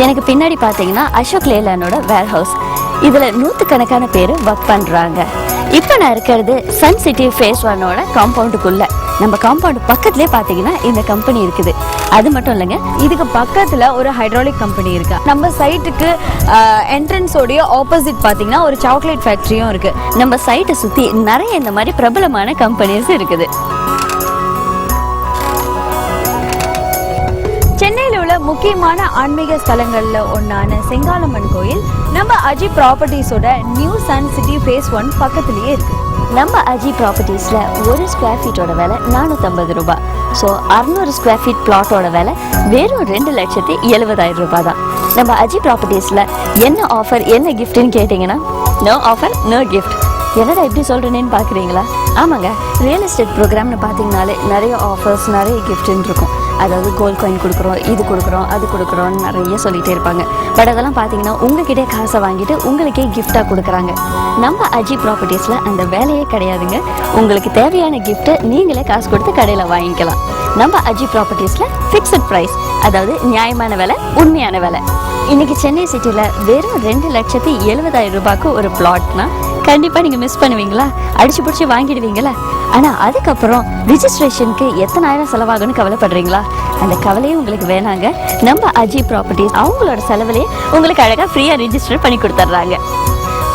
எனக்கு பின்னாடி பார்த்தீங்கன்னா அசோக் லேலானோட வேர் ஹவுஸ். இதில் 100கணக்கான பேர் ஒர்க் பண்ணுறாங்க. இப்போ நான் இருக்கிறது சன் சிட்டி ஃபேஸ் 1ஓட காம்பவுண்டுக்குள்ள. நம்ம காம்பவுண்ட் பக்கத்துலேயே பார்த்தீங்கன்னா இந்த கம்பெனி இருக்குது. அது மட்டும் இல்லைங்க, இதுக்கு பக்கத்தில் ஒரு ஹைட்ராலிக் கம்பெனி இருக்கு. நம்ம சைட்டுக்கு என்ட்ரன்ஸோடைய ஆப்போசிட் பார்த்தீங்கன்னா ஒரு சாக்லேட் ஃபேக்ட்ரியும் இருக்கு. நம்ம சைட்டை சுற்றி நிறைய இந்த மாதிரி பிரபலமான கம்பெனிஸ் இருக்குது. சென்னையில் உள்ள முக்கியமான ஆன்மீக ஸ்தலங்கள்ல ஒன்னான செங்காலம்மன் கோயில் நம்ம அஜி ப்ராப்பர்ட்டிஸோட நியூ சன் சிட்டி ஃபேஸ் 1 பக்கத்துலயே இருக்கு. நம்ம அஜி ப்ராப்பர்ட்டிஸில் 1 ஸ்கொயர் ஃபீட்டோட விலை 450 ரூபாய். ஸோ 600 ஸ்கொயர் ஃபீட் பிளாட்டோட விலை வெறும் 2,70,000 ரூபாய் தான். நம்ம அஜி ப்ராப்பர்ட்டிஸில் என்ன ஆஃபர், என்ன கிஃப்ட்னு கேட்டிங்கன்னா, நோ ஆஃபர் நோ கிஃப்ட். என்னடா இப்படி சொல்கிறேன்னு பார்க்குறீங்களா? ஆமாங்க, ரியல் எஸ்டேட் ப்ரோக்ராம்னு பார்த்தீங்கனாலே நிறைய ஆஃபர்ஸ், நிறைய கிஃப்ட்னு இருக்கும். அதாவது கோல்ட் காயின் கொடுக்குறோம், இது கொடுக்குறோம், அது கொடுக்குறோன்னு நிறைய சொல்லிகிட்டே இருப்பாங்க. பட் அதெல்லாம் பார்த்தீங்கன்னா உங்ககிட்டே காசை வாங்கிட்டு உங்களுக்கே கிஃப்டாக கொடுக்குறாங்க. நம்ம அஜி ப்ராப்பர்ட்டிஸில் அந்த வேலையே கிடையாதுங்க. உங்களுக்கு தேவையான கிஃப்ட்டை நீங்களே காசு கொடுத்து கடையில் வாங்கிக்கலாம். நம்ம அஜி ப்ராப்பர்ட்டிஸில் ஃபிக்ஸட் ப்ரைஸ், அதாவது நியாயமான விலை, உண்மையான விலை. இன்றைக்கி சென்னை சிட்டியில் வெறும் 2,70,000 ரூபாய்க்கு ஒரு பிளாட்னா கண்டிப்பாக நீங்கள் மிஸ் பண்ணுவீங்களா? அடிச்சு பிடிச்சி வாங்கிடுவீங்களா? ஆனால் அதுக்கப்புறம் ரிஜிஸ்ட்ரேஷனுக்கு எத்தனாயிரம் செலவாகும்னு கவலைப்படுறீங்களா? அந்த கவலையே உங்களுக்கு வேணாங்க. நம்ம அஜி ப்ராப்பர்ட்டிஸ் அவங்களோட செலவுலேயே உங்களுக்கு அழகாக ஃப்ரீயாக ரிஜிஸ்டர் பண்ணி கொடுத்துட்றாங்க.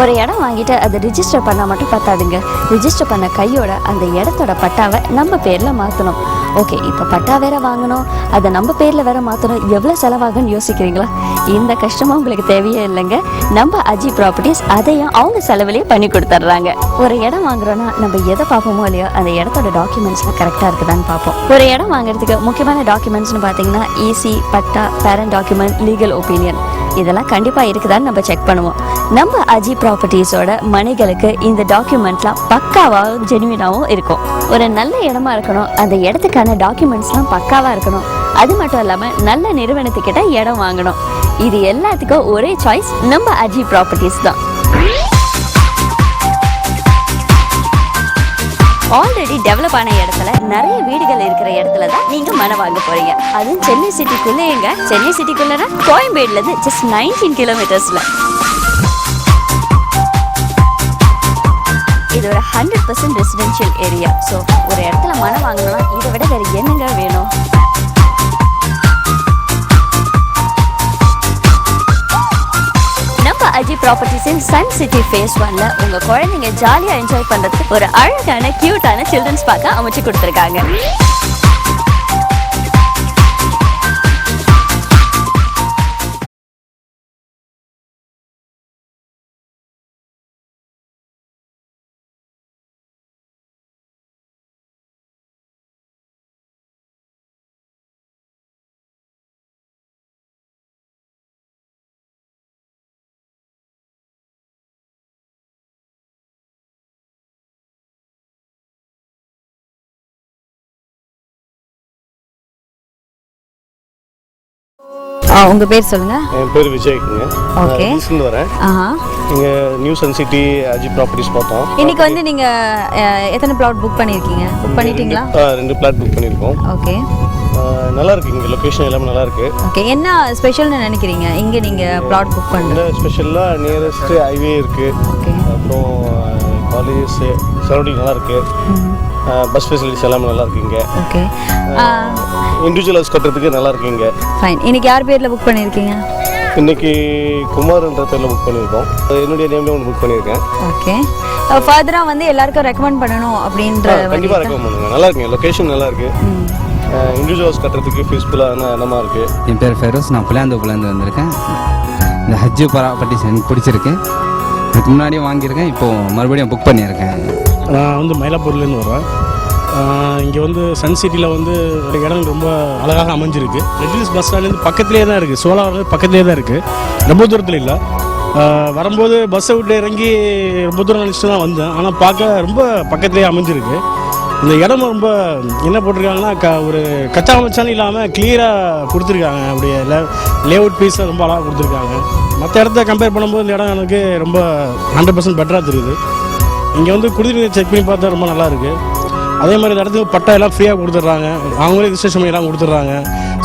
ஒரு இடம் வாங்கிட்டு அதை ரிஜிஸ்டர் பண்ணால் மட்டும் பத்தாதுங்க. ரிஜிஸ்டர் பண்ண கையோட அந்த இடத்தோட பட்டாவை நம்ம பேரில் மாற்றணும். ஓகே, இப்போ பட்டா வேற வாங்கணும், அதை நம்ம பேரில் வேற மாற்றணும், எவ்வளோ செலவாகுன்னு யோசிக்கிறீங்களா? இந்த கஷ்டமாக உங்களுக்கு தேவையே இல்லைங்க. நம்ம அஜி ப்ராப்பர்ட்டிஸ் அதையும் அவங்க செலவுலேயே பண்ணி கொடுத்துட்றாங்க. ஒரு இடம் வாங்குறோன்னா நம்ம எதை பார்ப்போமோ இல்லையோ அந்த இடத்தோட டாக்குமெண்ட்ஸ்லாம் கரெக்டாக இருக்குதான்னு பார்ப்போம். ஒரு இடம் வாங்குறதுக்கு முக்கியமான டாக்குமெண்ட்ஸ்னு பார்த்தீங்கன்னா ஈசி, பட்டா, பேரண்ட் டாக்குமெண்ட், லீகல் ஒப்பீனியன், இதெல்லாம் கண்டிப்பாக இருக்குதான்னு நம்ம செக் பண்ணுவோம். நம்ம அஜி ப்ராப்பர்ட்டிஸோட மனைகளுக்கு இந்த டாக்குமெண்ட்லாம் பக்காவாகவும் ஜெனுவினாகவும் இருக்கும். ஒரு நல்ல இடமா இருக்கணும், அந்த இடத்துக்கான டாக்குமெண்ட்ஸ்லாம் பக்காவாக இருக்கணும். அது மட்டும் இல்லாமல் நல்ல நிறுவனத்துக்கிட்ட இடம் வாங்கணும். இது எல்லாத்துக்கும் ஒரே சாய்ஸ் நம்ம அஜி ப்ராப்பர்ட்டிஸ் தான். ஆல்ரெடி டெவலப் ஆன இடத்துல நிறைய வீடுகள் இருக்கிற இடத்துல தான் நீங்க மனை வாங்க போறீங்க. அதுவும் சென்னை சிட்டிக்குள்ளேங்க. சென்னை சிட்டிக்குள்ளனா கோயம்பேடுல இருந்து ஜஸ்ட் 19 கிலோமீட்டர்ஸ்ல. இது ஒரு 100% ரெசிடென்ஷியல் ஏரியா. ஸோ ஒரு இடத்துல மனை வாங்கணும்னா இதை விட வேற என்னங்க வேணும்? நம்ம அஜி ப்ராப்பர்ட்டிஸின் சன் சிட்டி ஃபேஸ் 1ல உங்க குழந்தைங்க ஜாலியா என்ஜாய் பண்றதுக்கு ஒரு அழகான கியூட்டான சில்ட்ரன்ஸ் பார்க்க அமைச்சு கொடுத்துருக்காங்க. உங்க பேர் சொல்லுங்க. என் பேர் விஜய்க்குங்க. ஓகே, இருந்து வரேன். இங்க நியூ சன் சிட்டி அஜி ப்ராப்பர்ட்டிஸ் பார்த்தோம். இன்னைக்கு வந்து நீங்க எத்தனை பிளாட் புக் பண்ணிருக்கீங்க? புக் பண்ணிட்டீங்களா? 2 பிளாட் புக் பண்ணிருக்கோம். ஓகே, நல்லா இருக்கு. இங்க லொகேஷன் எல்லாமே நல்லா இருக்கு. ஓகே, என்ன ஸ்பெஷல்னு நினைக்கிறீங்க இங்க நீங்க பிளாட் புக் பண்ண? ஸ்பெஷலா நியரஸ்ட் ஹைவே இருக்கு. ஓகே, அப்புறம் காலேஜஸ் சரௌண்டிங் நல்லா இருக்கு. பஸ் ஃபெசிலிட்டிஸ் எல்லாமே நல்லா இருக்கு இங்க. ஓகே, இண்டிவிஜுவல் ஹவுஸ் கட்டுறதுக்கு நல்லா இருக்கு இங்க. ஃபைன். இன்னைக்கு யார் பேர்ல புக் பண்ணிருக்கீங்க? இன்னைக்கு குமார்ன்ற பேர்ல புக் பண்ணிருக்கோம். என்னுடைய நேம்ல ஒன்று புக் பண்ணிருக்கேன். ஓகே, ஃபர்தரா வந்து எல்லாருக்கும் ரெக்கமெண்ட் பண்ணணும் அப்படின்ற கண்டிப்பா ரெக்கமெண்ட் பண்ணுங்க. நல்லா இருக்கு, லொகேஷன் நல்லா இருக்கு. இண்டிவிஜுவல் ஹவுஸ் கட்டுறதுக்கு பீஸ்ஃபுல்லான இடமா இருக்கு. என் பேர் ஃபெரோஸ், நான் புளியாந்தோப்புலேருந்து வந்திருக்கேன். இந்த ஹஜ்ஜு ப்ராப்பர்ட்டிஸ் எனக்கு பிடிச்சிருக்கு. இதுக்கு முன்னாடியே வாங்கியிருக்கேன், இப்போது மறுபடியும் புக் பண்ணியிருக்கேன். நான் வந்து மயிலாப்பூர்லேருந்து வரேன். இங்கே வந்து சன் சிட்டியில் வந்து ஒரு இடம் ரொம்ப அழகாக அமைஞ்சிருக்கு. ரெட்ஹில்ஸ் பஸ் ஸ்டாண்ட்லேருந்து பக்கத்துலேயே தான் இருக்குது. சோலார் பக்கத்துலேயே தான் இருக்குது, ரொம்ப தூரத்தில் இல்லை. வரும்போது பஸ்ஸை விட்டு இறங்கி ரொம்ப தூரம் நினச்சிட்டு தான் வந்தேன். ஆனால் பார்க்க ரொம்ப பக்கத்துலேயே அமைஞ்சிருக்கு. இந்த இடம் ரொம்ப என்ன போட்டிருக்காங்கன்னா ஒரு கச்சா மச்சான்னு இல்லாமல் கிளியராக கொடுத்துருக்காங்க. அப்படியே லேஅவுட் பீஸை ரொம்ப அழகாக கொடுத்துருக்காங்க. மற்ற இடத்த கம்பேர் பண்ணும்போது இந்த இடம் எனக்கு ரொம்ப 100% பெட்டராக தெரியுது. இங்கே வந்து குடிநீர் செக் பண்ணி பார்த்தா ரொம்ப நல்லாயிருக்கு. அதே மாதிரி இந்த இடத்துக்கு பட்டா எல்லாம் ஃப்ரீயாக கொடுத்துட்றாங்க, அவங்களே ரிஜிஸ்ட்ரேஷன் பண்ணி எல்லாம் கொடுத்துட்றாங்க.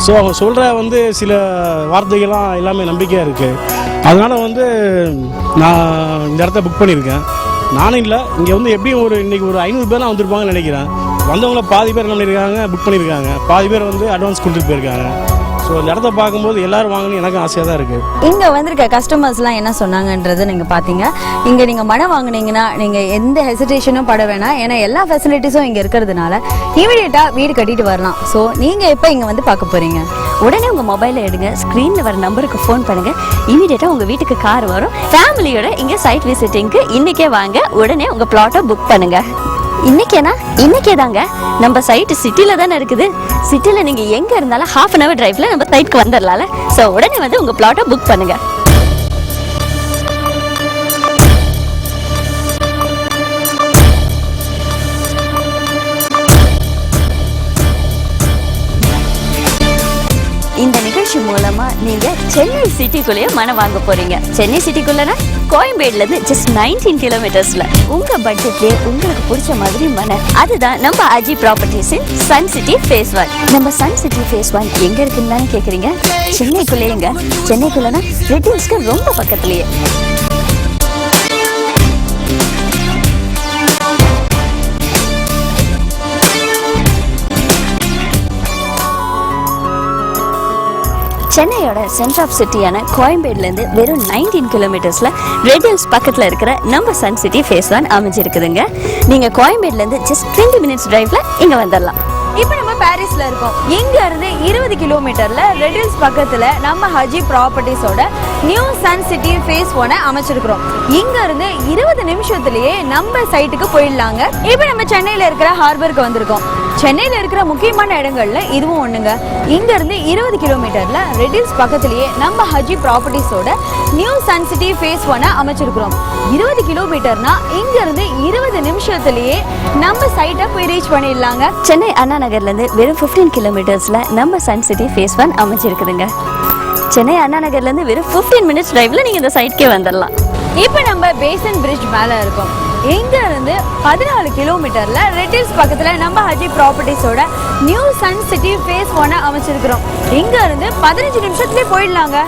ஸோ அவங்க சொல்கிற வந்து சில வார்த்தைகள்லாம் எல்லாமே நம்பிக்கையாக இருக்குது. அதனால் வந்து நான் இந்த இடத்த புக் பண்ணியிருக்கேன். நானும் இல்லை, இங்கே வந்து எப்படியும் இன்றைக்கி ஒரு 500 பேர் தான் வந்திருப்பாங்கன்னு நினைக்கிறேன். வந்தவங்கள பாதி பேர் என்ன பண்ணியிருக்காங்க, புக் பண்ணியிருக்காங்க, பாதி பேர் வந்து அட்வான்ஸ் கொடுத்துட்டு போயிருக்காங்க. ஸோ இந்த இடத்த பார்க்கும்போது எல்லோரும் வாங்கணும் எனக்கு ஆசையாக தான் இருக்குது. இங்கே வந்திருக்க கஸ்டமர்ஸ்லாம் என்ன சொன்னாங்கன்றது நீங்கள் பார்த்தீங்க. இங்கே நீங்கள் மனை வாங்கினீங்கன்னா நீங்கள் எந்த ஹெசிடேஷனும் பட வேணாம். ஏன்னா எல்லா ஃபெசிலிட்டிஸும் இங்கே இருக்கிறதுனால இமீடியட்டாக வீடு கட்டிட்டு வரலாம். ஸோ நீங்கள் எப்போ இங்கே வந்து பார்க்க போகிறீங்க? உடனே உங்க மொபைலை எடுங்க, ஸ்க்ரீன்ல வர நம்பருக்கு ஃபோன் பண்ணுங்க, இமீடியட்டா உங்க வீட்டுக்கு கார் வரும். ஃபேமிலியோட இங்க சைட் விசிட்டிங்க்கு இன்னைக்கே வாங்க, உடனே உங்க பிளாட்டை புக் பண்ணுங்க. இன்னைக்கே தாங்க. நம்ம சைட் சிட்டில தானே இருக்குது. சிட்டில நீங்க எங்க இருந்தாலும் ½ அன் அவர் டிரைவ்ல நம்ம சைட்க்கு வந்துடலாம்ல. ஸோ உடனே வந்து உங்க பிளாட்டை புக் பண்ணுங்க. இந்த நிகழ்ச்சி மூலமா நீங்க சென்னை சிட்டிக்குள்ளேயே மனை வாங்க போறீங்க. சென்னை சிட்டிக்குள்ளனா கோயம்பேடுல இருந்து ஜஸ்ட் 19 கிலோமீட்டர்ஸ்ல உங்க பட்ஜெட்லயே உங்களுக்கு பிடிச்ச மாதிரி மனை. அதுதான் நம்ம அஜி ப்ராப்பர்ட்டிஸின் சன் சிட்டி ஃபேஸ் 1. நம்ம சன் சிட்டி ஃபேஸ் 1 எங்க இருக்குன்னு கேக்குறீங்க? சென்னைக்குள்ளேயேங்க. சென்னைக்குள்ளனா ரெட் ஹில்ஸ்க்கு ரொம்ப பக்கத்துலயே. சென்னையோட சென்டர் ஆஃப் சிட்டியான கோயம்பேடுலேருந்து வெறும் 19 கிலோமீட்டர்ஸில் ரெட் ஹில்ஸ் பக்கத்தில் இருக்கிற நம்ம சன் சிட்டி ஃபேஸ் 1 அமைஞ்சிருக்குதுங்க. நீங்கள் கோயம்பேடுலேருந்து ஜஸ்ட் 20 மினிட்ஸ் டிரைவில் இங்கே வந்துடலாம். இப்போ நம்ம பாரிஸ்ல இருக்கோம். இங்க இருந்து 20 கிலோமீட்டர்ல ரெட் ஹில்ஸ் பக்கத்துல நம்ம ஹஜி ப்ராப்பர்ட்டிஸோட நியூ சன் சிட்டி ஃபேஸ் 1 அமைச்சிருக்கிறோம். இங்க இருந்து 20 நிமிஷத்துலயே நம்ம சைட்டுக்கு போயிடலாங்க. இப்போ நம்ம சென்னையில இருக்கிற ஹார்பருக்கு வந்திருக்கோம். சென்னையில இருக்கிற முக்கியமான இடங்கள்ல இதுவும் ஒண்ணுங்க. இங்க இருந்து 20 கிலோமீட்டர்ல ரெட் ஹில்ஸ் பக்கத்திலேயே நம்ம ஹஜி ப்ராப்பர்ட்டிஸோட நியூ சன் சிட்டி ஃபேஸ் 1 அமைச்சிருக்கிறோம். 20 கிலோமீட்டர்னா இங்க இருந்து 20 நிமிஷத்துலயே நம்ம சைட்டை போய் ரீச் பண்ணிடலாங்க. சென்னை அண்ணா நகர்ல இருந்து வெறும் 15 கிலோமீட்டர்ஸ்ல நம்ம சன் சிட்டி ஃபேஸ் 1 அமைஞ்சிருக்குதுங்க. சென்னை அண்ணா நகர்ல இருந்து வெறும் 15 மினிட்ஸ் டிரைவ்ல நீங்க இந்த சைட்க்கே வந்துடலாம். இப்போ நம்ம பேசன் பிரிட்ஜ் மேல இருக்கோம். இங்க இருந்து 14 கிலோமீட்டர்ல ரெட் ஹில்ஸ் பக்கத்துல நம்ம ஹஜி ப்ராப்பர்ட்டிஸோட நியூ சன் சிட்டி ஃபேஸ் 1 அமைச்சிருக்கிறோம். இங்க இருந்து 15 நிமிஷத்துலயே போயிடலாங்க.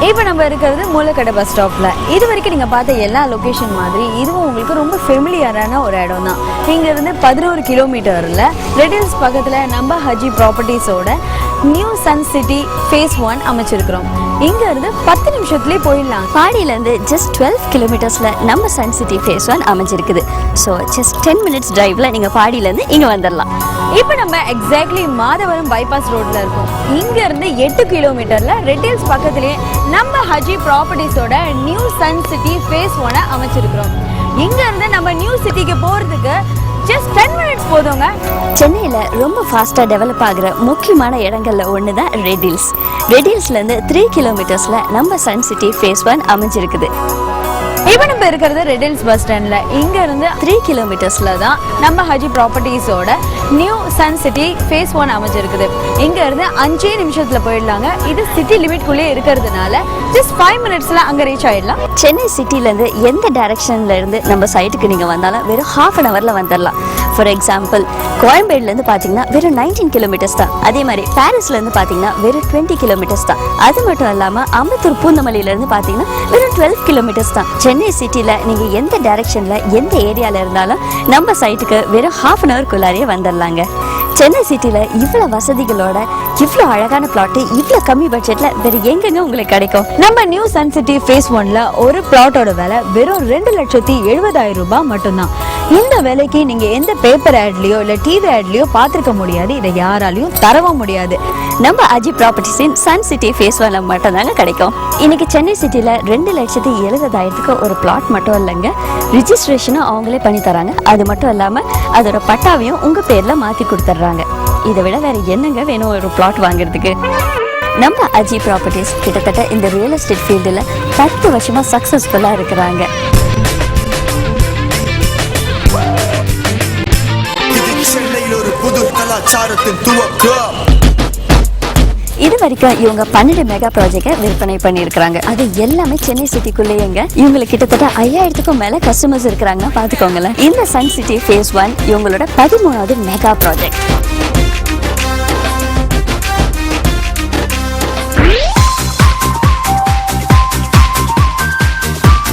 இப்போ நம்ம இருக்கிறது மூலக்கடை பஸ் ஸ்டாப்ல. இது வரைக்கும் நீங்க பார்த்த எல்லா லொகேஷன் மாதிரி இதுவும் உங்களுக்கு ரொம்ப ஃபெமிலியரான ஒரு இடம் தான். இங்க இருந்து 11 கிலோமீட்டர்ல ரெட் ஹில்ஸ் பக்கத்துல நம்ம ஹஜி ப்ராப்பர்ட்டிஸோட நியூ சன் சிட்டி ஃபேஸ் 1 அமைச்சிருக்கிறோம். இங்க இருந்து 10 நிமிஷத்துலயே போயிடலாம். பாடியில இருந்து ஜஸ்ட் 12 கிலோமீட்டர்ஸ்ல நம்ம சன் சிட்டி ஃபேஸ் 1 அமைஞ்சிருக்குது. ஸோ ஜஸ்ட் 10 மினிட்ஸ் டிரைவ்ல நீங்க பாடியில இருந்து இங்க வந்துடலாம். இப்போ நம்ம எக்ஸாக்ட்லி மாதவரம் பைபாஸ் ரோட்ல இருக்கோம். இங்க இருந்து 8 கிலோமீட்டர்ல ரெட் ஹில்ஸ் பக்கத்திலேயே நம்ம ஹஜி ப்ராப்பர்ட்டிஸோட நியூ சன் சிட்டி ஃபேஸ் 1 அமைச்சிருக்கிறோம். இங்க இருந்து நம்ம நியூ சிட்டிக்கு போறதுக்கு ஜஸ்ட் 10 மினிட்ஸ் போதுங்க. சென்னையில ரொம்ப ஃபாஸ்டா டெவலப் ஆகுற முக்கியமான இடங்கள்ல ஒன்று தான் ரெட் ஹில்ஸ். ரெட் ஹில்ஸ்ல இருந்து 3 கிலோமீட்டர்ஸ்ல நம்ம சன் சிட்டி ஃபேஸ் 1 அமைஞ்சிருக்குது. இப்போ நம்ம இருக்கிறது ரெட் ஹில்ஸ் பஸ் ஸ்டாண்ட்ல. இங்க இருந்து 3 கிலோமீட்டர்ஸ்ல தான் நம்ம ஹஜி ப்ராப்பர்ட்டிஸோட நியூ சன் சிட்டி ஃபேஸ் 1 அமைஞ்சிருக்குது. இங்க இருந்து 5 நிமிஷத்துல போயிடலாங்க. இது சிட்டி லிமிட்குள்ளே இருக்கிறதுனால ஜஸ்ட் 5 மினிட்ஸ்ல அங்க ரீச் ஆயிடலாம். சென்னை சிட்டில இருந்து எந்த டைரக்ஷன்ல இருந்து நம்ம சைட்டுக்கு நீங்க வந்தாலும் வெறும் ½ அன் அவர்ல வந்துடலாம். ஃபார் எக்ஸாம்பிள், கோயம்பேடுல இருந்து பாத்தீங்கன்னா வெறும் 19 கிலோமீட்டர்ஸ் தான். அதே மாதிரி பாரிஸ்ல இருந்து பாத்தீங்கன்னா வெறும் 20 கிலோமீட்டர்ஸ் தான். அது மட்டும் இல்லாம அம்பத்தூர் பூந்தமல்லியில இருந்து பாத்தீங்கன்னா வெறும் 12 கிலோமீட்டர்ஸ் தான். சென்னை சிட்டில நீங்க எந்த டைரக்ஷன்ல எந்த ஏரியால இருந்தாலும் நம்ம சைட்டுக்கு வெறும் ½ அன் அவருக்குள்ளாரியே வந்துடலாங்க. சென்னை சிட்டில இவ்வளவு வசதிகளோட இவ்வளவு அழகான பிளாட் இவ்வளவு கம்மி பட்ஜெட்ல வேற எங்கெங்க உங்களுக்கு கிடைக்கும்? நம்ம நியூ சன் சிட்டி ஃபேஸ் 1ல ஒரு பிளாட்டோட விலை வெறும் 2,70,70,000 ரூபாய் மட்டும்தான். இந்த விலைக்கு நீங்க எந்த பேப்பர் ஆட்லயோ இல்ல டிவி ஆட்லயோ பார்த்திருக்க முடியாது. இதை யாராலையும் தரவும் முடியாது. நம்ம அஜி ப்ராப்பர்ட்டிஸின் சன் சிட்டி ஃபேஸ் 1 மட்டும் தாங்க கிடைக்கும். இன்னைக்கு சென்னை சிட்டில 2,70,70,000க்கு ஒரு பிளாட் மட்டும் இல்லைங்க, ரிஜிஸ்ட்ரேஷனும் அவங்களே பண்ணி தராங்க. அது மட்டும் இல்லாம அதோட பட்டாவையும் உங்க பேர்ல மாத்தி கொடுத்துட்றாங்க. இதை விட வேற என்னங்க வேணும் ஒரு பிளாட் வாங்குறதுக்கு? நம்ம அஜி ப்ராப்பர்ட்டிஸ் கிட்டத்தட்ட இந்த ரியல் எஸ்டேட் ஃபீல்டில் 10 வருஷமா சக்சஸ்ஃபுல்லா இருக்கிறாங்க. இது வரைக்கும் இவங்க 12 மெகா ப்ராஜெக்டை விற்பனை பண்ணியிருக்கிறாங்க. அது எல்லாமே சென்னை சிட்டிக்குள்ளேயேங்க. இவங்களுக்கு கிட்டத்தட்ட 5000க்கும் மேல கஸ்டமர்ஸ் இருக்கிறாங்க பாத்துக்கோங்களேன். இந்த சன் சிட்டி ஃபேஸ் 1 இவங்களோட 13வது மெகா ப்ராஜெக்ட்.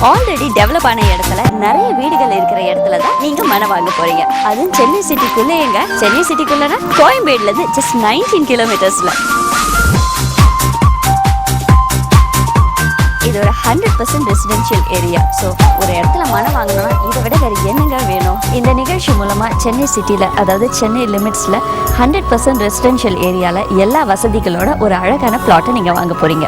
ஆல்ரெடி டெவலப் ஆன இடத்துல நிறைய வீடுகள் இருக்கிற இடத்துல தான் நீங்க மனை வாங்க போறீங்க. அதுவும் சென்னை சிட்டிக்குள்ளேங்க. சென்னை சிட்டிக்குள்ளனா கோயம்பேடுல இருந்து ஜஸ்ட் 19 கிலோமீட்டர்ஸ்ல. இது ஒரு 100% ரெசிடென்ஷியல் ஏரியா. ஸோ ஒரு இடத்துல மனை வாங்கணும்னா இதை விட வேறு என்னங்க வேணும்? இந்த நிகழ்ச்சி மூலமா சென்னை சிட்டியில், அதாவது சென்னை லிமிட்ஸில் 100% ரெசிடென்ஷியல் ஏரியாவில் எல்லா வசதிகளோட ஒரு அழகான பிளாட்டை நீங்கள் வாங்க போறீங்க.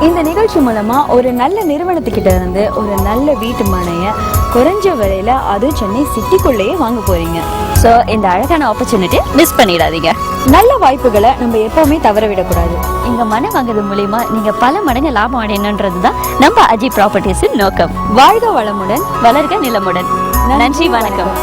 இந்த நிகழ்ச்சி மூலமா ஒரு நல்ல நிறுவனத்துக்கிட்ட இருந்து ஒரு நல்ல வீட்டு மனையை குறைஞ்ச விலையில, அதுவும் சென்னை சிட்டிக்குள்ளேயே வாங்க போறீங்க. ஸோ இந்த அழகான ஆப்பர்ச்சுனிட்டியை மிஸ் பண்ணிடாதீங்க. நல்ல வாய்ப்புகளை நம்ம எப்பவுமே தவற விடக்கூடாது. இங்க மனை வாங்குறது மூலியமா நீங்க பல மடங்கு லாபம் அடையணுன்றது தான் நம்ம அஜி ப்ராப்பர்ட்டிஸின் நோக்கம். வாழ்க வளமுடன், வளர்க நிலமுடன். நன்றி, வணக்கம்.